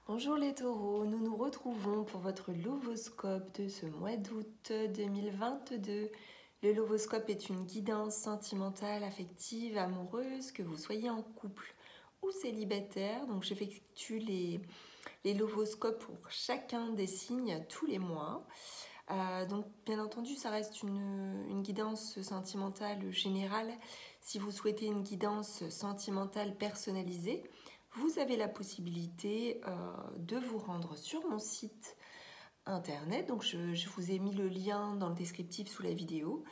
Bonjour les taureaux, nous nous retrouvons pour votre lovoscope de ce mois d'août 2022. Le lovoscope est une guidance sentimentale, affective, amoureuse, que vous soyez en couple ou célibataire. Donc j'effectue les lovoscopes pour chacun des signes tous les mois. Donc bien entendu ça reste une guidance sentimentale générale. Si vous souhaitez une guidance sentimentale personnalisée, vous avez la possibilité de vous rendre sur mon site internet. Donc je vous ai mis le lien dans le descriptif sous la vidéo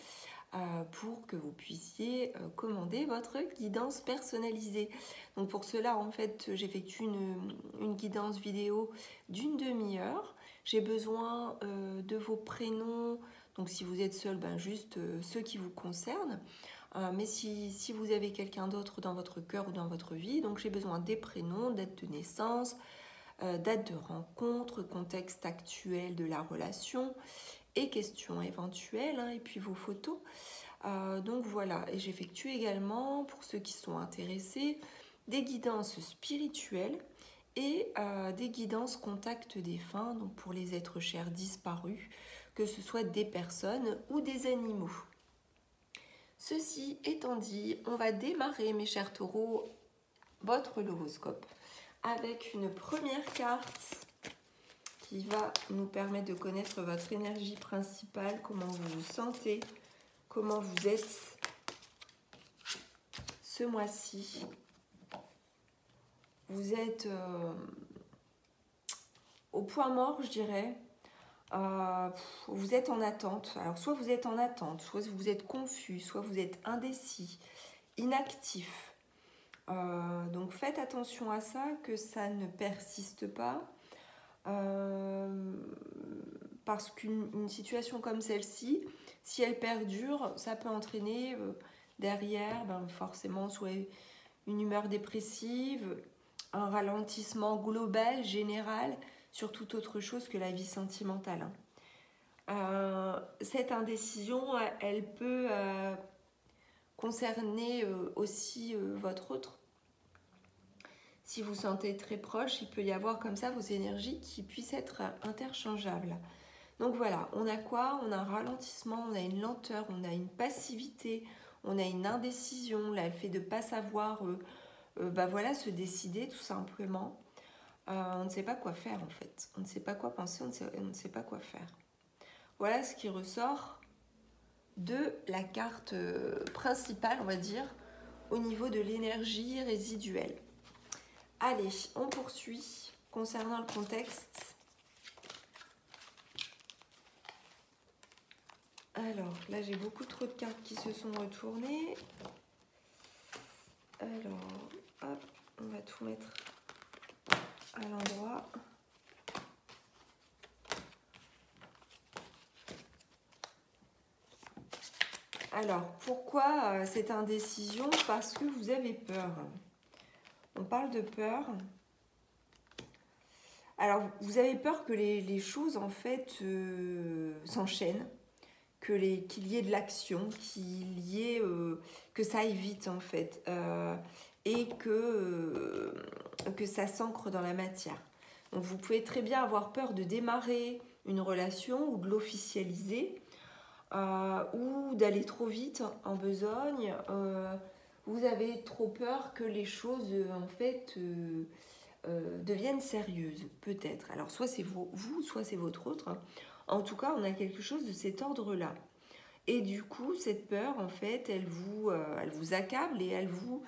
pour que vous puissiez commander votre guidance personnalisée. Donc pour cela, en fait, j'effectue une guidance vidéo d'une demi-heure. J'ai besoin de vos prénoms. Donc si vous êtes seul, juste ceux qui vous concernent. Mais si vous avez quelqu'un d'autre dans votre cœur ou dans votre vie, donc j'ai besoin des prénoms, date de naissance, date de rencontre, contexte actuel de la relation et questions éventuelles, et puis vos photos. Donc voilà, et j'effectue également, pour ceux qui sont intéressés, des guidances spirituelles et des guidances contact défunts, donc pour les êtres chers disparus, que ce soit des personnes ou des animaux. Ceci étant dit, on va démarrer, mes chers taureaux, votre lovoscope avec une première carte qui va nous permettre de connaître votre énergie principale, comment vous vous sentez, comment vous êtes ce mois-ci. Vous êtes au point mort, je dirais. Vous êtes en attente. Alors, soit vous êtes en attente, soit vous êtes confus, soit vous êtes indécis, inactif. Donc, faites attention à ça, que ça ne persiste pas. Parce qu'une situation comme celle-ci, si elle perdure, ça peut entraîner derrière forcément soit une humeur dépressive, un ralentissement global, général, sur toute autre chose que la vie sentimentale. Cette indécision, elle peut concerner aussi votre autre. Si vous sentez très proche, il peut y avoir comme ça vos énergies qui puissent être interchangeables. Donc voilà, on a quoi? On a un ralentissement, on a une lenteur, on a une passivité, on a une indécision, là, le fait de ne pas savoir voilà, se décider tout simplement. On ne sait pas quoi faire en fait. On ne sait pas quoi penser, on ne sait pas quoi faire. Voilà ce qui ressort de la carte principale, on va dire, au niveau de l'énergie résiduelle. Allez, on poursuit concernant le contexte. Alors, là, j'ai beaucoup trop de cartes qui se sont retournées. Alors, hop, on va tout mettre à l'endroit. Alors, pourquoi cette indécision? Parce que vous avez peur. On parle de peur. Alors, vous avez peur que les choses, en fait, s'enchaînent, qu'il y ait de l'action, que ça aille vite, en fait, et que ça s'ancre dans la matière. Donc, vous pouvez très bien avoir peur de démarrer une relation ou de l'officialiser, ou d'aller trop vite en besogne. Vous avez trop peur que les choses, en fait, deviennent sérieuses, peut-être. Alors, soit c'est vous, soit c'est votre autre. En tout cas, on a quelque chose de cet ordre-là. Et du coup, cette peur, en fait, elle vous accable et elle vous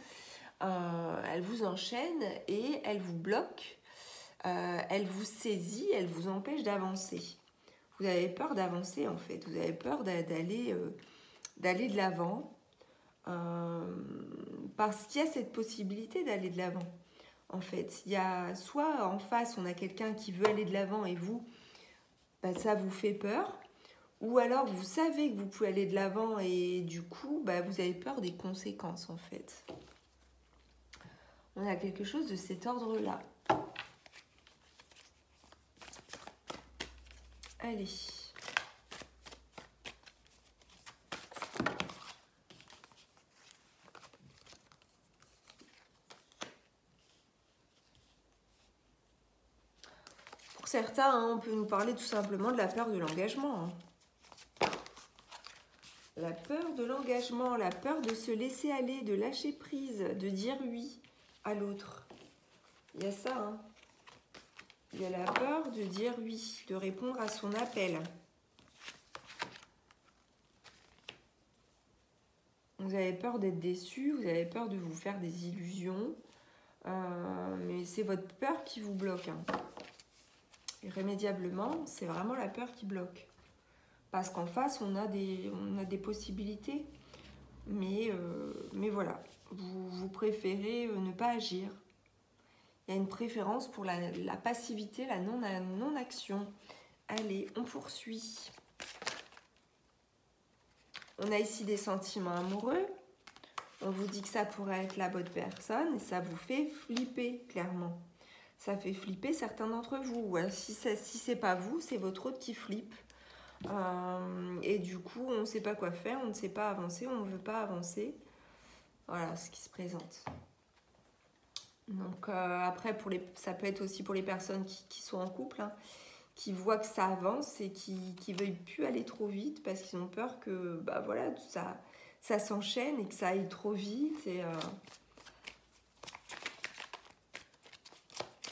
enchaîne et elle vous bloque, elle vous saisit, elle vous empêche d'avancer. Vous avez peur d'avancer, en fait. Vous avez peur d'aller de l'avant parce qu'il y a cette possibilité d'aller de l'avant. En fait, il y a soit en face, on a quelqu'un qui veut aller de l'avant et vous, ça vous fait peur. Ou alors, vous savez que vous pouvez aller de l'avant et du coup, vous avez peur des conséquences, en fait. On a quelque chose de cet ordre-là. Allez. Pour certains, hein, on peut nous parler tout simplement de la peur de l'engagement. Hein. La peur de l'engagement, la peur de se laisser aller, de lâcher prise, de dire oui à l'autre. Il y a ça, hein. Il y a la peur de dire oui, de répondre à son appel. Vous avez peur d'être déçu, vous avez peur de vous faire des illusions, mais c'est votre peur qui vous bloque. Hein. Irrémédiablement, c'est vraiment la peur qui bloque. Parce qu'en face, on a des possibilités, mais voilà, vous préférez ne pas agir. Il y a une préférence pour la passivité, la non-action. Allez, on poursuit. On a ici des sentiments amoureux. On vous dit que ça pourrait être la bonne personne et ça vous fait flipper, clairement. Ça fait flipper certains d'entre vous. Ouais, si c'est pas vous, c'est votre autre qui flippe. Et du coup, on ne sait pas quoi faire, on ne sait pas avancer, on ne veut pas avancer. Voilà ce qui se présente. Donc après, ça peut être aussi pour les personnes qui sont en couple, hein, qui voient que ça avance et qui ne veulent plus aller trop vite parce qu'ils ont peur que voilà, ça s'enchaîne et que ça aille trop vite.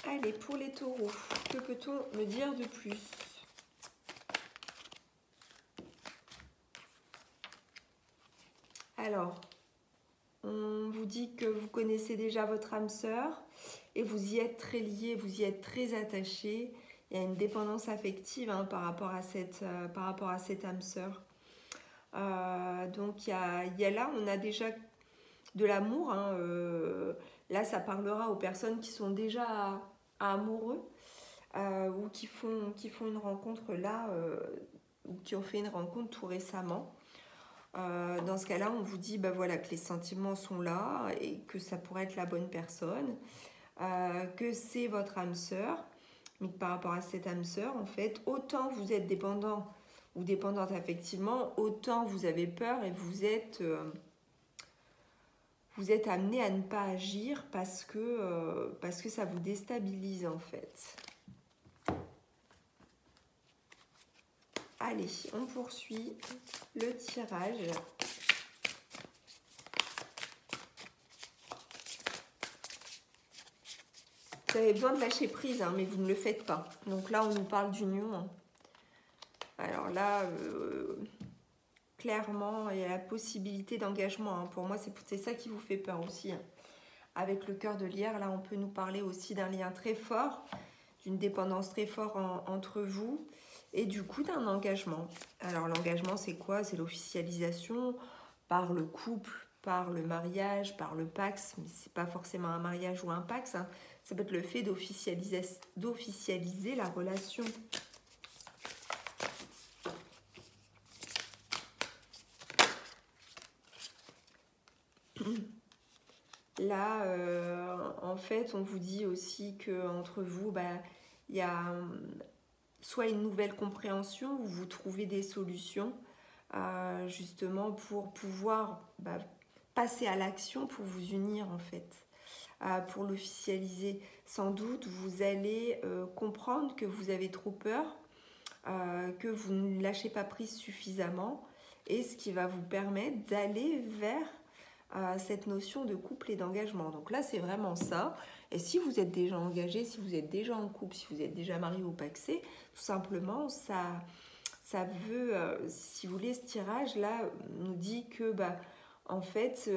Allez, pour les taureaux, que peut-on me dire de plus? Alors, on vous dit que vous connaissez déjà votre âme sœur et vous y êtes très liés, vous y êtes très attachés. Il y a une dépendance affective, hein, par rapport à cette âme sœur. Donc il y a là, on a déjà de l'amour. Hein, là, ça parlera aux personnes qui sont déjà amoureux ou qui font une rencontre là, ou qui ont fait une rencontre tout récemment. Dans ce cas-là, on vous dit voilà, que les sentiments sont là et que ça pourrait être la bonne personne, que c'est votre âme sœur, mais que par rapport à cette âme sœur, en fait, autant vous êtes dépendant ou dépendante affectivement, autant vous avez peur et vous êtes amené à ne pas agir parce que ça vous déstabilise en fait. Allez, on poursuit le tirage. Vous avez besoin de lâcher prise, hein, mais vous ne le faites pas. Donc là, on nous parle d'union. Hein. Alors là, clairement, il y a la possibilité d'engagement. Hein. Pour moi, c'est ça qui vous fait peur aussi. Hein. Avec le cœur de lierre, là, on peut nous parler aussi d'un lien très fort, d'une dépendance très forte entre vous. Et du coup, d'un engagement. Alors, l'engagement, c'est quoi? C'est l'officialisation par le couple, par le mariage, par le Pacs. Mais ce n'est pas forcément un mariage ou un Pacs. Hein. Ça peut être le fait d'officialiser la relation. Là, en fait, on vous dit aussi qu'entre vous, il y a soit une nouvelle compréhension où vous trouvez des solutions justement pour pouvoir passer à l'action, pour vous unir en fait, pour l'officialiser. Sans doute, vous allez comprendre que vous avez trop peur, que vous ne lâchez pas prise suffisamment, et ce qui va vous permettre d'aller vers cette notion de couple et d'engagement. Donc là, c'est vraiment ça. Et si vous êtes déjà engagé, si vous êtes déjà en couple, si vous êtes déjà marié ou pacsé, tout simplement, ça veut, si vous voulez, ce tirage-là nous dit que, en fait,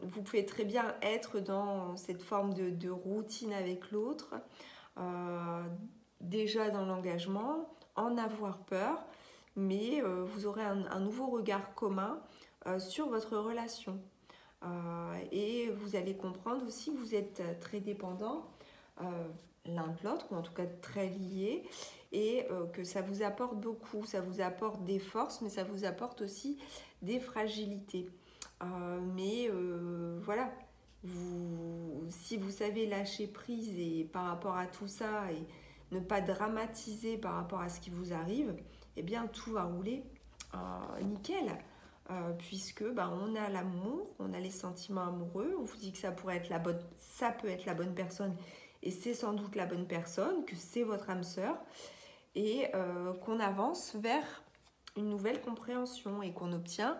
vous pouvez très bien être dans cette forme de routine avec l'autre, déjà dans l'engagement, en avoir peur, mais vous aurez un nouveau regard commun sur votre relation. Et vous allez comprendre aussi que vous êtes très dépendants l'un de l'autre, ou en tout cas très liés, et que ça vous apporte beaucoup, ça vous apporte des forces, mais ça vous apporte aussi des fragilités. Voilà, si vous savez lâcher prise et par rapport à tout ça, et ne pas dramatiser par rapport à ce qui vous arrive, eh bien tout va rouler nickel. Puisque on a l'amour, on a les sentiments amoureux, on vous dit que ça peut être la bonne personne et c'est sans doute la bonne personne, que c'est votre âme sœur, et qu'on avance vers une nouvelle compréhension et qu'on obtient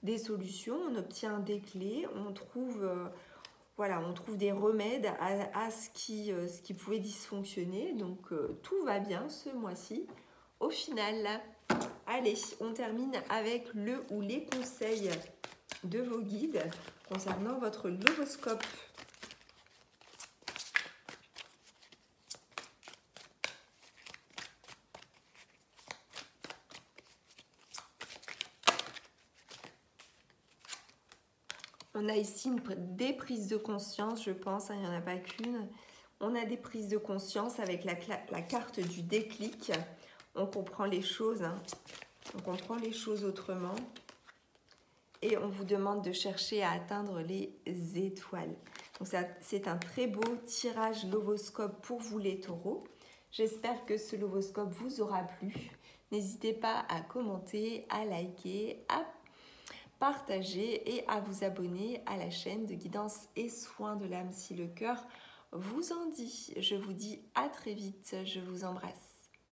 des solutions, on obtient des clés, on trouve, voilà, on trouve des remèdes à ce qui pouvait dysfonctionner. Donc tout va bien ce mois-ci au final. Allez, on termine avec le ou les conseils de vos guides concernant votre lovoscope. On a ici des prises de conscience, je pense, il n'y en a pas qu'une. On a des prises de conscience avec la carte du déclic. On comprend les choses, hein. On comprend les choses autrement. Et on vous demande de chercher à atteindre les étoiles. Donc c'est un très beau tirage lovoscope pour vous les taureaux. J'espère que ce lovoscope vous aura plu. N'hésitez pas à commenter, à liker, à partager et à vous abonner à la chaîne de guidance et soins de l'âme si le cœur vous en dit. Je vous dis à très vite, je vous embrasse.